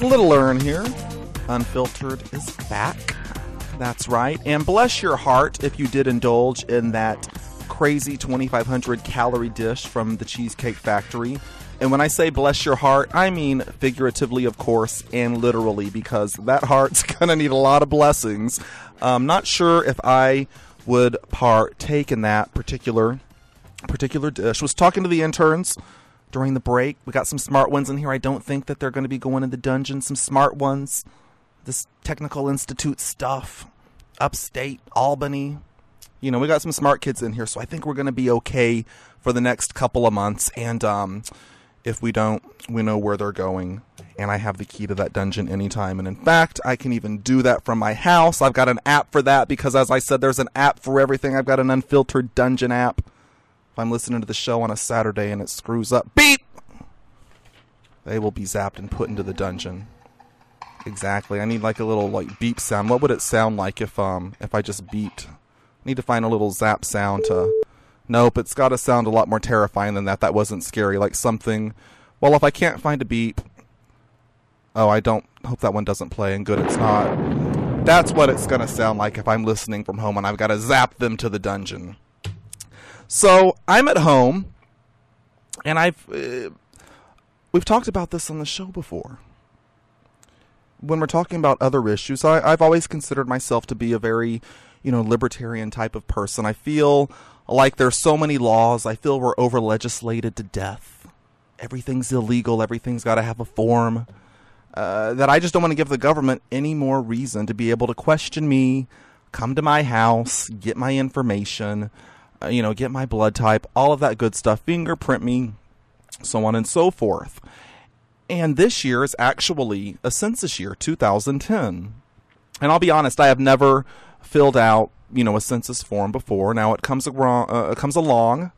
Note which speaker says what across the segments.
Speaker 1: Little Earn here. Unfiltered is back. That's right. And bless your heart if you did indulge in that crazy 2,500 calorie dish from the Cheesecake Factory. And when I say bless your heart, I mean figuratively, of course, and literally, because that heart's going to need a lot of blessings. Not sure if I would partake in that particular dish. Was talking to the interns during the break. We got some smart ones in here. I don't think that they're going to be going in the dungeon. Some smart ones. This Technical Institute stuff. Upstate, Albany. You know, we got some smart kids in here, so I think we're going to be okay for the next couple of months. And if we don't, we know where they're going. And I have the key to that dungeon anytime. And in fact, I can even do that from my house. I've got an app for that because, as I said, there's an app for everything. I've got an Unfiltered dungeon app. If I'm listening to the show on a Saturday and it screws up, beep! They will be zapped and put into the dungeon. Exactly. I need like a little beep sound. What would it sound like if I just beeped? I need to find a little zap sound to... Nope, it's got to sound a lot more terrifying than that. That wasn't scary. Like something... Well, if I can't find a beep... Oh, I don't... Hope that one doesn't play, and good it's not. That's what it's going to sound like if I'm listening from home and I've got to zap them to the dungeon. So, I'm at home, and we've talked about this on the show before. When we're talking about other issues, I've always considered myself to be a very, libertarian type of person. I feel like there's so many laws. I feel we're over-legislated to death. Everything's illegal. Everything's got to have a form. That I just don't want to give the government any more reason to be able to question me, come to my house, get my information, get my blood type, all of that good stuff, fingerprint me, so on and so forth. And this year is actually a census year, 2010. And I'll be honest, I have never filled out, a census form before. Now it comes along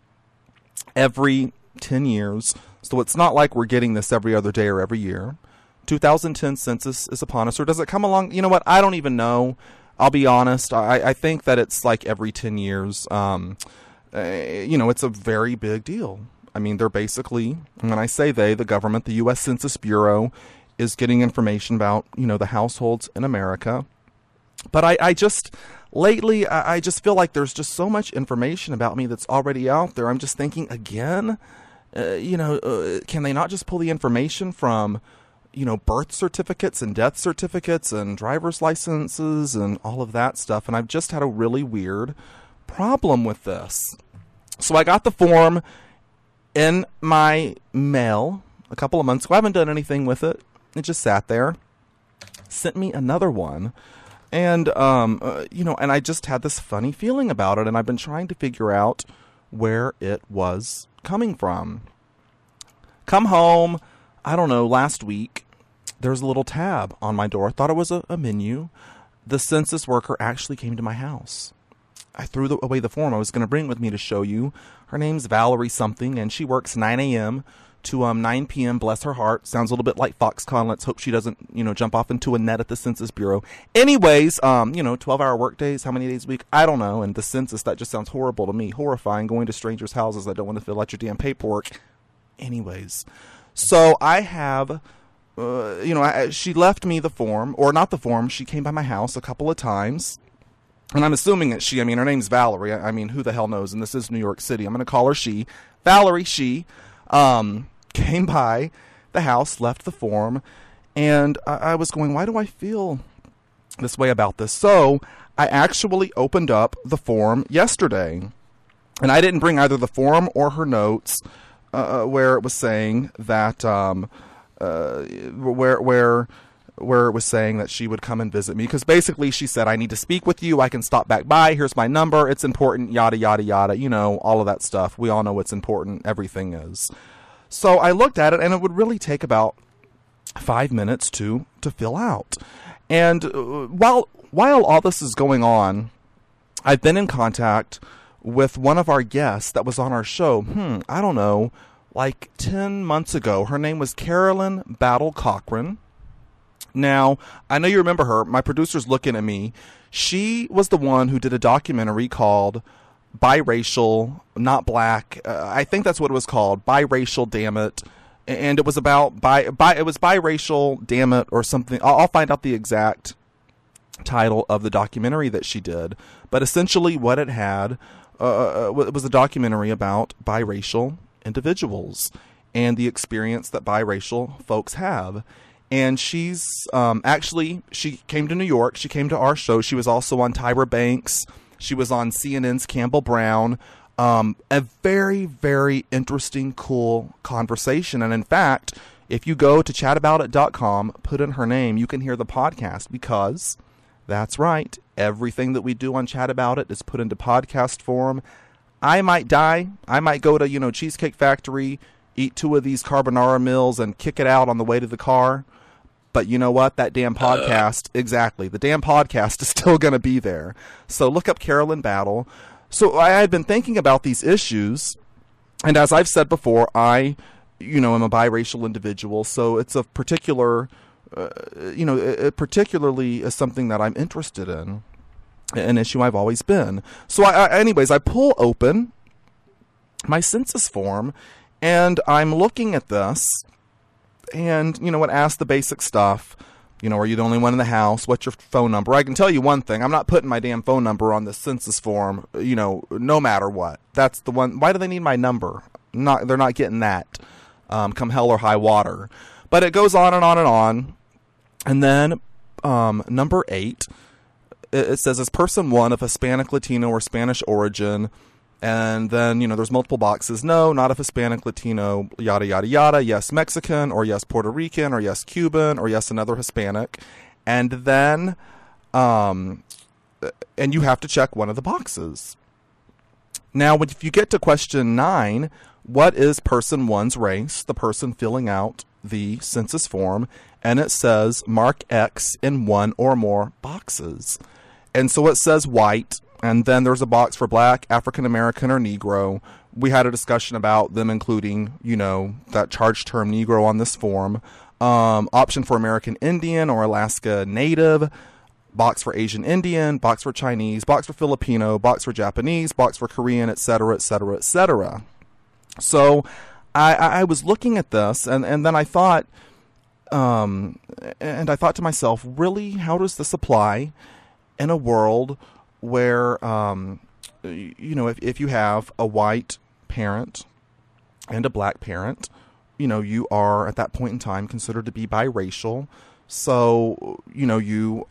Speaker 1: every 10 years, so it's not like we're getting this every other day or every year. 2010 census is upon us, or does it come along? You know what? I don't even know. I'll be honest. I think that it's like every 10 years. It's a very big deal. I mean, they're basically, when I say they, the government, the U.S. Census Bureau, is getting information about, the households in America. But I just feel like there's just so much information about me that's already out there. I'm just thinking, again, can they not just pull the information from, birth certificates and death certificates and driver's licenses and all of that stuff? And I've just had a really weird problem with this. So I got the form in my mail a couple of months ago. I haven't done anything with it. It just sat there. Sent me another one. And, and I just had this funny feeling about it. And I've been trying to figure out where it was coming from. Come home, I don't know, last week, there's a little tab on my door. I thought it was a menu. The census worker actually came to my house. I threw away the form I was going to bring with me to show you. Her name's Valerie something, and she works 9 a.m. to 9 p.m. Bless her heart. Sounds a little bit like Foxconn. Let's hope she doesn't, jump off into a net at the Census Bureau. Anyways, 12-hour work days, how many days a week? I don't know. And the census, that just sounds horrible to me. Horrifying, going to strangers' houses that don't want to fill out your damn paperwork. Anyways, so I have, she left me the form, or not the form. She came by my house a couple of times. And I'm assuming it's she. Her name's Valerie. Who the hell knows? And this is New York City. I'm going to call her she. Valerie, she came by the house, left the form, and I was going, why do I feel this way about this? So I actually opened up the form yesterday, and I didn't bring either the form or her notes where it was saying that where it was saying that she would come and visit me, because basically she said, I need to speak with you. I can stop back by. Here's my number. It's important, yada, yada, yada. All of that stuff. We all know what's important. Everything is. So I looked at it, and it would really take about 5 minutes to fill out. And while all this is going on, I've been in contact with one of our guests that was on our show, I don't know, like 10 months ago. Her name was Carolyn Battle Cochran. Now, I know you remember her. My producer's looking at me. She was the one who did a documentary called Biracial, Not Black. I think that's what it was called. Biracial, damn it. and it was about it was biracial, damn it, or something. I'll find out the exact title of the documentary that she did, but essentially what it had was a documentary about biracial individuals and the experience that biracial folks have. And she's actually, she came to New York. She came to our show. She was also on Tyra Banks. She was on CNN's Campbell Brown. A very, very interesting, cool conversation. And in fact, if you go to chataboutit.com, put in her name, you can hear the podcast, because that's right, everything that we do on Chat About It is put into podcast form. I might die. I might go to, Cheesecake Factory, eat 2 of these carbonara meals and kick it out on the way to the car. But you know what? That damn podcast, exactly. The damn podcast is still going to be there. So look up Carolyn Battle. So I had been thinking about these issues. And as I've said before, I, am a biracial individual. So it's a particular, it particularly is something that I'm interested in. An issue I've always been. So anyways, I pull open my census form and I'm looking at this. And, it asks the basic stuff. Are you the only one in the house? What's your phone number? I can tell you one thing. I'm not putting my damn phone number on the census form, no matter what. That's the one. Why do they need my number? They're not getting that, come hell or high water. But it goes on and on and on. And then number 8, it says, is person 1 of Hispanic, Latino, or Spanish origin? And then, there's multiple boxes. No, not of Hispanic, Latino, yada, yada, yada. Yes, Mexican, or yes, Puerto Rican, or yes, Cuban, or yes, another Hispanic. And then, and you have to check one of the boxes. Now, if you get to question 9, what is person 1's race? The person filling out the census form. And it says, mark X in 1 or more boxes. And so it says white. And then there's a box for black, African American, or Negro. We had a discussion about them including, that charged term Negro on this form. Option for American Indian or Alaska Native. Box for Asian Indian. Box for Chinese. Box for Filipino. Box for Japanese. Box for Korean, etc., etc., etc. So I was looking at this, and then I thought, to myself, really, how does this apply in a world where, if you have a white parent and a black parent, you are at that point in time considered to be biracial. So, you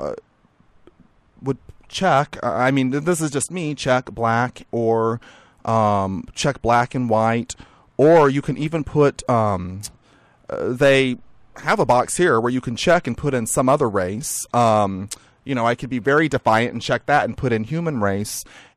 Speaker 1: would check, this is just me, check black or check black and white, or you can even put, they have a box here where you can check and put in some other race. I could be very defiant and check that and put in human race.